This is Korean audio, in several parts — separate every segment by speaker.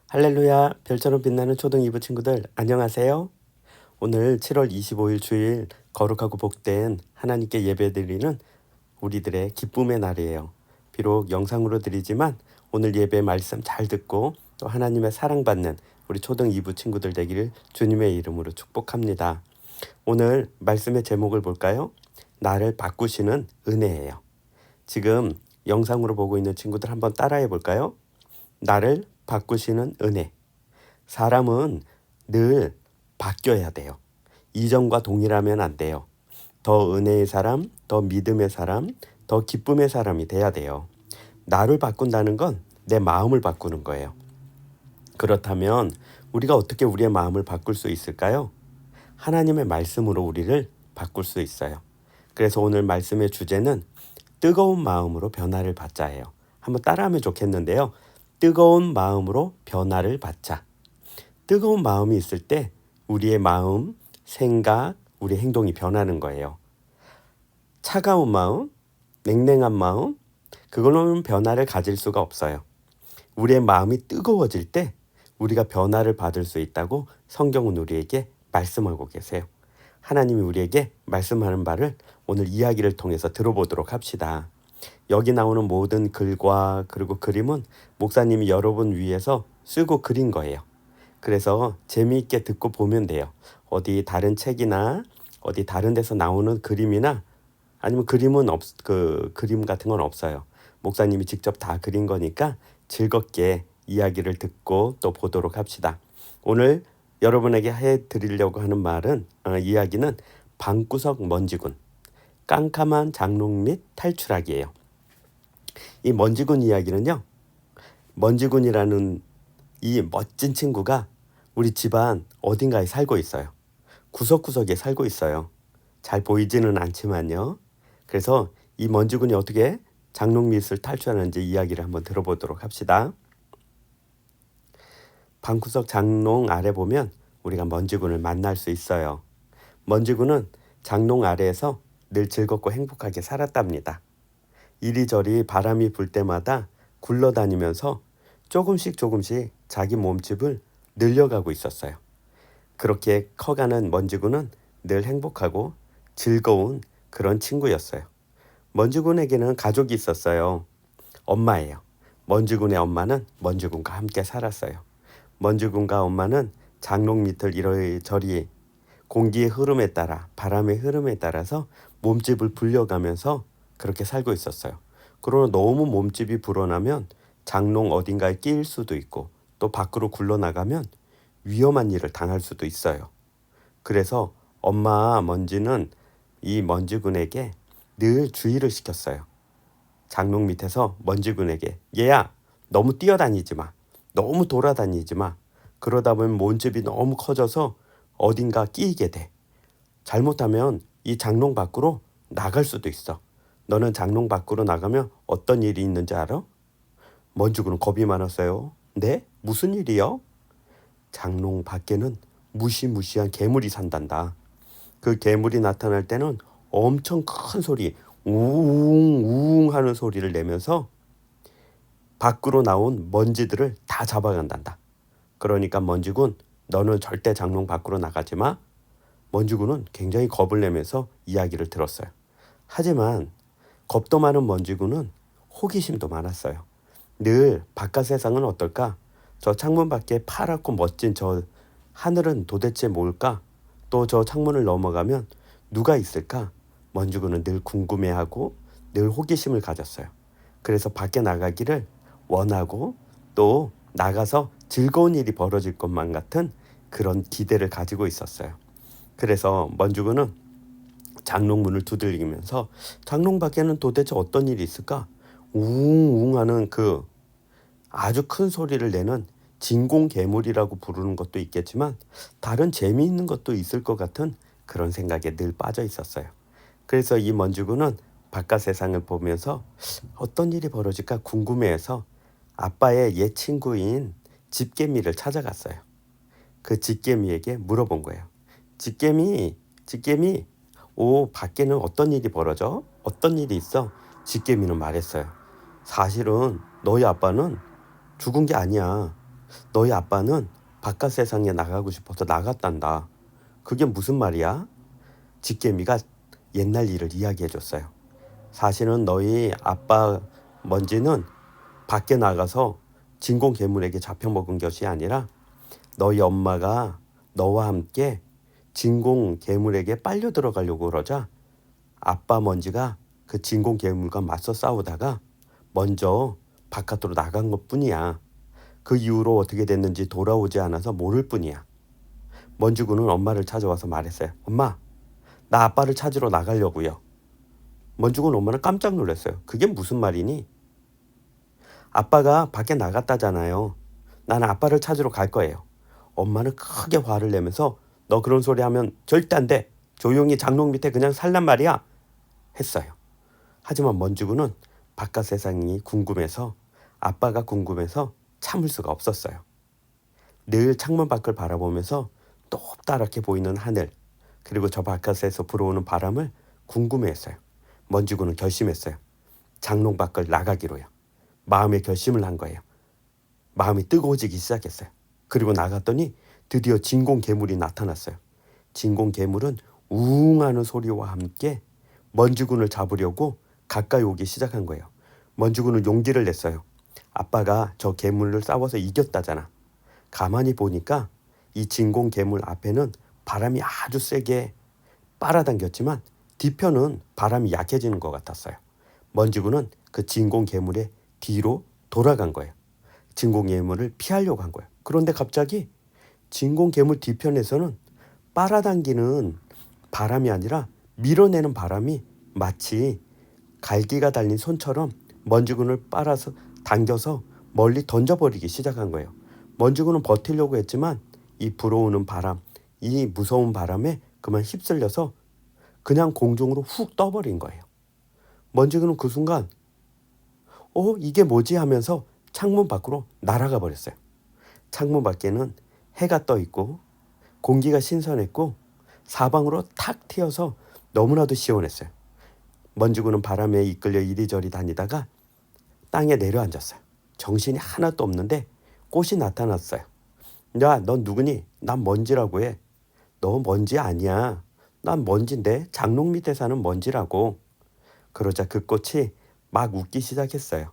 Speaker 1: 할렐루야, 별처럼 빛나는 초등 2부 친구들 안녕하세요. 오늘 7월 25일 주일 거룩하고 복된 하나님께 예배드리는 우리들의 기쁨의 날이에요. 비록 영상으로 드리지만 오늘 예배 말씀 잘 듣고 또 하나님의 사랑받는 우리 초등 2부 친구들 되기를 주님의 이름으로 축복합니다. 오늘 말씀의 제목을 볼까요? 나를 바꾸시는 은혜예요. 지금 영상으로 보고 있는 친구들 한번 따라해 볼까요? 나를 바꾸시는 은혜. 사람은 늘 바뀌어야 돼요. 이전과 동일하면 안 돼요. 더 은혜의 사람, 더 믿음의 사람, 더 기쁨의 사람이 돼야 돼요. 나를 바꾼다는 건 내 마음을 바꾸는 거예요. 그렇다면 우리가 어떻게 우리의 마음을 바꿀 수 있을까요? 하나님의 말씀으로 우리를 바꿀 수 있어요. 그래서 오늘 말씀의 주제는 뜨거운 마음으로 변화를 받자예요. 한번 따라하면 좋겠는데요. 뜨거운 마음으로 변화를 받자. 뜨거운 마음이 있을 때 우리의 마음, 생각, 우리 행동이 변하는 거예요. 차가운 마음, 냉랭한 마음, 그걸로는 변화를 가질 수가 없어요. 우리의 마음이 뜨거워질 때 우리가 변화를 받을 수 있다고 성경은 우리에게 말씀하고 계세요. 하나님이 우리에게 말씀하는 바를 오늘 이야기를 통해서 들어보도록 합시다. 여기 나오는 모든 글과 그리고 그림은 목사님이 여러분 위해서 쓰고 그린 거예요. 그래서 재미있게 듣고 보면 돼요. 어디 다른 책이나 어디 다른 데서 나오는 그림이나 아니면 그림 같은 건 없어요. 목사님이 직접 다 그린 거니까 즐겁게 이야기를 듣고 또 보도록 합시다. 오늘 여러분에게 해드리려고 하는 이야기는 방구석 먼지군, 깜깜한 장롱 및 탈출하기예요. 이 먼지군 이야기는요. 먼지군이라는 이 멋진 친구가 우리 집안 어딘가에 살고 있어요. 구석구석에 살고 있어요. 잘 보이지는 않지만요. 그래서 이 먼지군이 어떻게 장롱 밑을 탈출하는지 이야기를 한번 들어보도록 합시다. 방구석 장롱 아래 보면 우리가 먼지군을 만날 수 있어요. 먼지군은 장롱 아래에서 늘 즐겁고 행복하게 살았답니다. 이리저리 바람이 불 때마다 굴러다니면서 조금씩 자기 몸집을 늘려가고 있었어요. 그렇게 커가는 먼지군은 늘 행복하고 즐거운 그런 친구였어요. 먼지군에게는 가족이 있었어요. 엄마예요. 먼지군의 엄마는 먼지군과 함께 살았어요. 먼지군과 엄마는 장롱 밑을 이리저리 공기의 흐름에 따라 바람의 흐름에 따라서 몸집을 불려가면서 그렇게 살고 있었어요. 그러나 너무 몸집이 불어나면 장롱 어딘가에 끼일 수도 있고 또 밖으로 굴러나가면 위험한 일을 당할 수도 있어요. 그래서 엄마 먼지는 이 먼지군에게 늘 주의를 시켰어요. 장롱 밑에서 먼지군에게 얘야 너무 뛰어다니지 마. 너무 돌아다니지 마. 그러다 보면 몸집이 너무 커져서 어딘가 끼이게 돼. 잘못하면 이 장롱 밖으로 나갈 수도 있어. 너는 장롱 밖으로 나가면 어떤 일이 있는지 알아? 먼지군은 겁이 많았어요. 네? 무슨 일이요? 장롱 밖에는 무시무시한 괴물이 산단다. 그 괴물이 나타날 때는 엄청 큰 소리, 우웅 하는 소리를 내면서 밖으로 나온 먼지들을 다 잡아간단다. 그러니까 먼지군, 너는 절대 장롱 밖으로 나가지 마. 먼지군은 굉장히 겁을 내면서 이야기를 들었어요. 하지만 겁도 많은 먼지군은 호기심도 많았어요. 늘 바깥 세상은 어떨까? 저 창문 밖에 파랗고 멋진 저 하늘은 도대체 뭘까? 또 저 창문을 넘어가면 누가 있을까? 먼지군은 늘 궁금해하고 늘 호기심을 가졌어요. 그래서 밖에 나가기를 원하고 또 나가서 즐거운 일이 벌어질 것만 같은 그런 기대를 가지고 있었어요. 그래서 먼지군은 장롱문을 두들기면서 장롱 밖에는 도대체 어떤 일이 있을까? 우웅 하는 그 아주 큰 소리를 내는 진공 괴물이라고 부르는 것도 있겠지만 다른 재미있는 것도 있을 것 같은 그런 생각에 늘 빠져 있었어요. 그래서 이 먼지군은 바깥 세상을 보면서 어떤 일이 벌어질까 궁금해해서 아빠의 옛 친구인 집개미를 찾아갔어요. 그 직개미에게 물어본 거예요. 직개미, 밖에는 어떤 일이 벌어져? 어떤 일이 있어? 직개미는 말했어요. 사실은 너희 아빠는 죽은 게 아니야. 너희 아빠는 바깥 세상에 나가고 싶어서 나갔단다. 그게 무슨 말이야? 직개미가 옛날 일을 이야기해 줬어요. 사실은 너희 아빠 먼지는 밖에 나가서 진공 괴물에게 잡혀먹은 것이 아니라 너희 엄마가 너와 함께 진공 괴물에게 빨려 들어가려고 그러자 아빠 먼지가 그 진공 괴물과 맞서 싸우다가 먼저 바깥으로 나간 것뿐이야. 그 이후로 어떻게 됐는지 돌아오지 않아서 모를 뿐이야. 먼지군은 엄마를 찾아와서 말했어요. 엄마, 나 아빠를 찾으러 나가려고요. 먼지군 엄마는 깜짝 놀랐어요. 그게 무슨 말이니? 아빠가 밖에 나갔다잖아요. 나는 아빠를 찾으러 갈 거예요. 엄마는 크게 화를 내면서 너 그런 소리 하면 절대 안 돼. 조용히 장롱 밑에 그냥 살란 말이야. 했어요. 하지만 먼지군은 바깥 세상이 궁금해서 아빠가 궁금해서 참을 수가 없었어요. 늘 창문 밖을 바라보면서 높다랗게 보이는 하늘 그리고 저 바깥에서 불어오는 바람을 궁금해했어요. 먼지군은 결심했어요. 장롱 밖을 나가기로요. 마음의 결심을 한 거예요. 마음이 뜨거워지기 시작했어요. 그리고 나갔더니 드디어 진공 괴물이 나타났어요. 진공 괴물은 우웅 하는 소리와 함께 먼지군을 잡으려고 가까이 오기 시작한 거예요. 먼지군은 용기를 냈어요. 아빠가 저 괴물을 싸워서 이겼다잖아. 가만히 보니까 이 진공 괴물 앞에는 바람이 아주 세게 빨아당겼지만 뒤편은 바람이 약해지는 것 같았어요. 먼지군은 그 진공 괴물의 뒤로 돌아간 거예요. 진공 괴물을 피하려고 한 거예요. 그런데 갑자기 진공 괴물 뒤편에서는 빨아당기는 바람이 아니라 밀어내는 바람이 마치 갈기가 달린 손처럼 먼지군을 빨아서 당겨서 멀리 던져버리기 시작한 거예요. 먼지군은 버티려고 했지만 이 불어오는 바람, 이 무서운 바람에 그만 휩쓸려서 그냥 공중으로 훅 떠버린 거예요. 먼지군은 그 순간 이게 뭐지 하면서 창문 밖으로 날아가 버렸어요. 창문 밖에는 해가 떠 있고 공기가 신선했고 사방으로 탁 튀어서 너무나도 시원했어요. 먼지군은 바람에 이끌려 이리저리 다니다가 땅에 내려앉았어요. 정신이 하나도 없는데 꽃이 나타났어요. 야, 넌 누구니? 난 먼지라고 해. 너 먼지 아니야. 난 먼지인데 장롱 밑에 사는 먼지라고. 그러자 그 꽃이 막 웃기 시작했어요.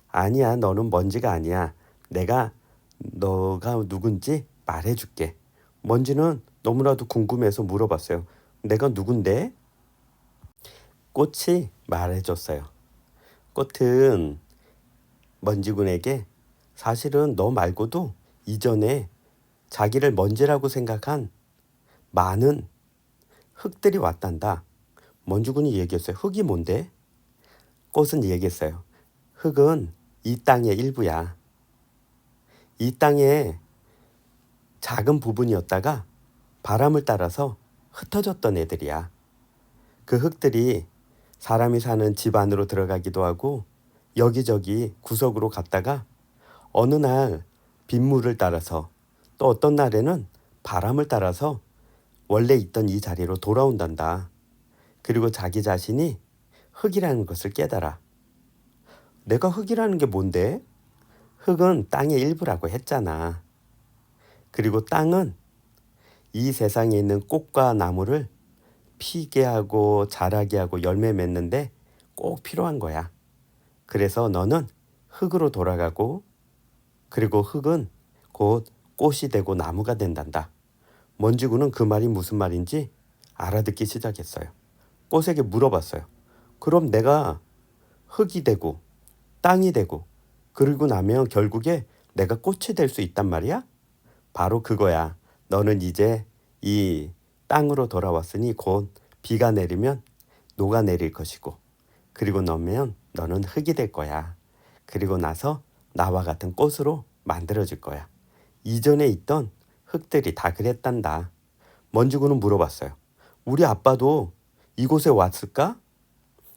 Speaker 1: 아니야, 너는 먼지가 아니야. 내가 너가 누군지 말해줄게. 먼지는 너무나도 궁금해서 물어봤어요. 내가 누군데? 꽃이 말해줬어요. 꽃은 먼지군에게 사실은 너 말고도 이전에 자기를 먼지라고 생각한 많은 흙들이 왔단다. 먼지군이 얘기했어요. 흙이 뭔데? 꽃은 얘기했어요. 흙은 이 땅의 일부야. 이 땅의 작은 부분이었다가 바람을 따라서 흩어졌던 애들이야. 그 흙들이 사람이 사는 집 안으로 들어가기도 하고 여기저기 구석으로 갔다가 어느 날 빗물을 따라서 또 어떤 날에는 바람을 따라서 원래 있던 이 자리로 돌아온단다. 그리고 자기 자신이 흙이라는 것을 깨달아. 내가 흙이라는 게 뭔데? 흙은 땅의 일부라고 했잖아. 그리고 땅은 이 세상에 있는 꽃과 나무를 피게 하고 자라게 하고 열매 맺는데 꼭 필요한 거야. 그래서 너는 흙으로 돌아가고 그리고 흙은 곧 꽃이 되고 나무가 된단다. 먼지군은 그 말이 무슨 말인지 알아듣기 시작했어요. 꽃에게 물어봤어요. 그럼 내가 흙이 되고 땅이 되고 그러고 나면 결국에 내가 꽃이 될 수 있단 말이야? 바로 그거야. 너는 이제 이 땅으로 돌아왔으니 곧 비가 내리면 녹아내릴 것이고 그리고 너면 너는 흙이 될 거야. 그리고 나서 나와 같은 꽃으로 만들어질 거야. 이전에 있던 흙들이 다 그랬단다. 먼지군은 물어봤어요. 우리 아빠도 이곳에 왔을까?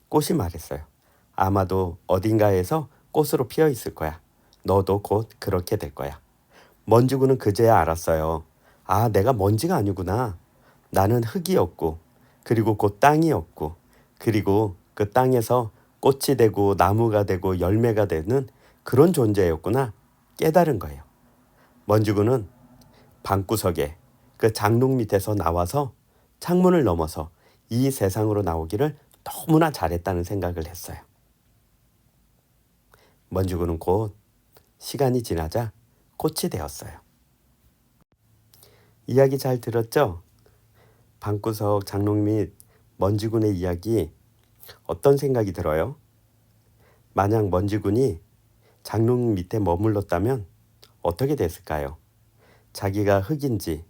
Speaker 1: 꽃이 말했어요. 아마도 어딘가에서 꽃으로 피어 있을 거야. 너도 곧 그렇게 될 거야. 먼지군은 그제야 알았어요. 아, 내가 먼지가 아니구나. 나는 흙이었고, 그리고 곧 땅이었고, 그리고 그 땅에서 꽃이 되고 나무가 되고 열매가 되는 그런 존재였구나 깨달은 거예요. 먼지구는 방구석에 그 장롱 밑에서 나와서 창문을 넘어서 이 세상으로 나오기를 너무나 잘했다는 생각을 했어요. 먼지구는 곧 시간이 지나자 꽃이 되었어요. 이야기 잘 들었죠? 방구석 장롱 및 먼지군의 이야기 어떤 생각이 들어요? 만약 먼지군이 장롱 밑에 머물렀다면 어떻게 됐을까요? 자기가 흙인지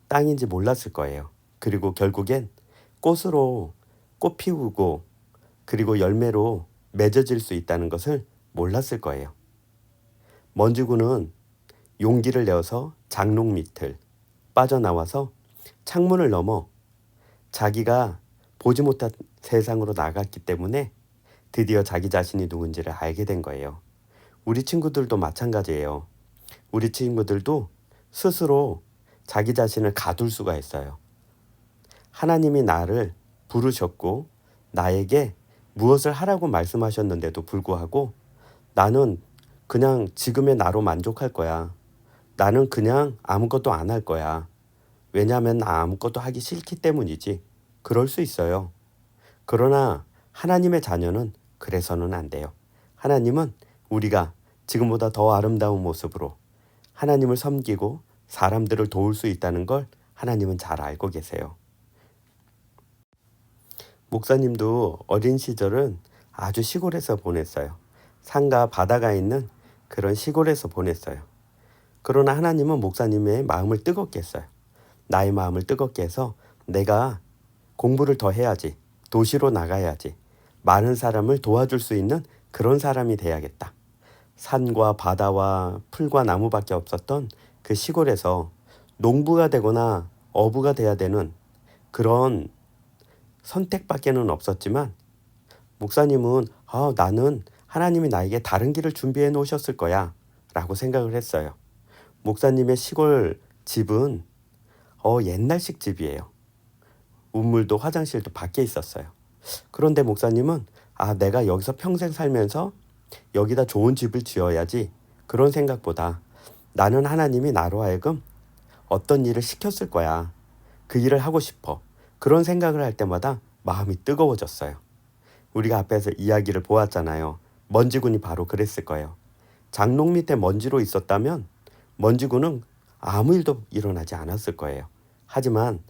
Speaker 1: 땅인지 몰랐을 거예요. 그리고 결국엔 꽃으로 꽃 피우고 그리고 열매로 맺어질 수 있다는 것을 몰랐을 거예요. 먼지군은 용기를 내어서 장롱 밑을 빠져나와서 창문을 넘어 자기가 보지 못한 세상으로 나갔기 때문에 드디어 자기 자신이 누군지를 알게 된 거예요. 우리 친구들도 마찬가지예요. 우리 친구들도 스스로 자기 자신을 가둘 수가 있어요. 하나님이 나를 부르셨고 나에게 무엇을 하라고 말씀하셨는데도 불구하고 나는 그냥 지금의 나로 만족할 거야. 나는 그냥 아무것도 안 할 거야. 왜냐하면 나 아무것도 하기 싫기 때문이지. 그럴 수 있어요. 그러나 하나님의 자녀는 그래서는 안 돼요. 하나님은 우리가 지금보다 더 아름다운 모습으로 하나님을 섬기고 사람들을 도울 수 있다는 걸 하나님은 잘 알고 계세요. 목사님도 어린 시절은 아주 시골에서 보냈어요. 산과 바다가 있는 그런 시골에서 보냈어요. 그러나 하나님은 목사님의 마음을 뜨겁게 했어요. 나의 마음을 뜨겁게 해서 내가 공부를 더 해야지. 도시로 나가야지. 많은 사람을 도와줄 수 있는 그런 사람이 돼야겠다. 산과 바다와 풀과 나무밖에 없었던 그 시골에서 농부가 되거나 어부가 돼야 되는 그런 선택밖에는 없었지만 목사님은 나는 하나님이 나에게 다른 길을 준비해 놓으셨을 거야 라고 생각을 했어요. 목사님의 시골 집은 옛날식 집이에요. 우물도 화장실도 밖에 있었어요. 그런데 목사님은 내가 여기서 평생 살면서 여기다 좋은 집을 지어야지 그런 생각보다 나는 하나님이 나로 하여금 어떤 일을 시켰을 거야. 그 일을 하고 싶어. 그런 생각을 할 때마다 마음이 뜨거워졌어요. 우리가 앞에서 이야기를 보았잖아요. 먼지군이 바로 그랬을 거예요. 장롱 밑에 먼지로 있었다면 먼지군은 아무 일도 일어나지 않았을 거예요. 하지만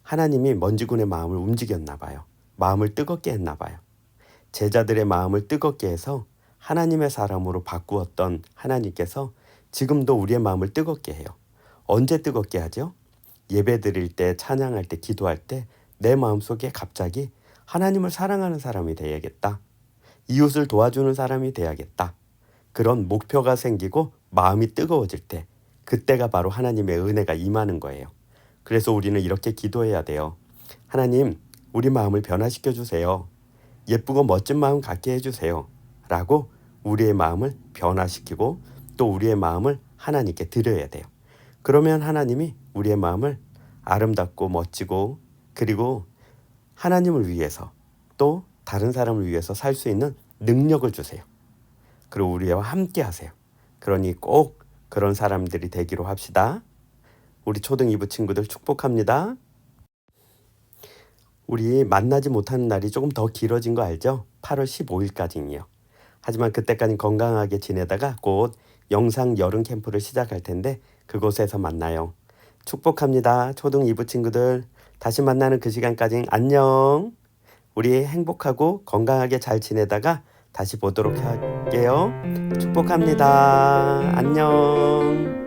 Speaker 1: 하나님이 먼지군의 마음을 움직였나 봐요. 마음을 뜨겁게 했나 봐요. 제자들의 마음을 뜨겁게 해서 하나님의 사람으로 바꾸었던 하나님께서 지금도 우리의 마음을 뜨겁게 해요. 언제 뜨겁게 하죠? 예배 드릴 때, 찬양할 때, 기도할 때 내 마음속에 갑자기 하나님을 사랑하는 사람이 돼야겠다. 이웃을 도와주는 사람이 돼야겠다. 그런 목표가 생기고 마음이 뜨거워질 때 그때가 바로 하나님의 은혜가 임하는 거예요. 그래서 우리는 이렇게 기도해야 돼요. 하나님, 우리 마음을 변화시켜 주세요. 예쁘고 멋진 마음 갖게 해주세요. 라고 우리의 마음을 변화시키고 또 우리의 마음을 하나님께 드려야 돼요. 그러면 하나님이 우리의 마음을 아름답고 멋지고 그리고 하나님을 위해서 또 다른 사람을 위해서 살 수 있는 능력을 주세요. 그리고 우리와 함께 하세요. 그러니 꼭 그런 사람들이 되기로 합시다. 우리 초등 2부 친구들 축복합니다. 우리 만나지 못하는 날이 조금 더 길어진 거 알죠? 8월 15일까지요. 하지만 그때까지 건강하게 지내다가 곧 영상 여름 캠프를 시작할 텐데 그곳에서 만나요. 축복합니다. 초등 2부 친구들. 다시 만나는 그 시간까지 안녕. 우리 행복하고 건강하게 잘 지내다가 다시 보도록 할게요. 축복합니다. 안녕.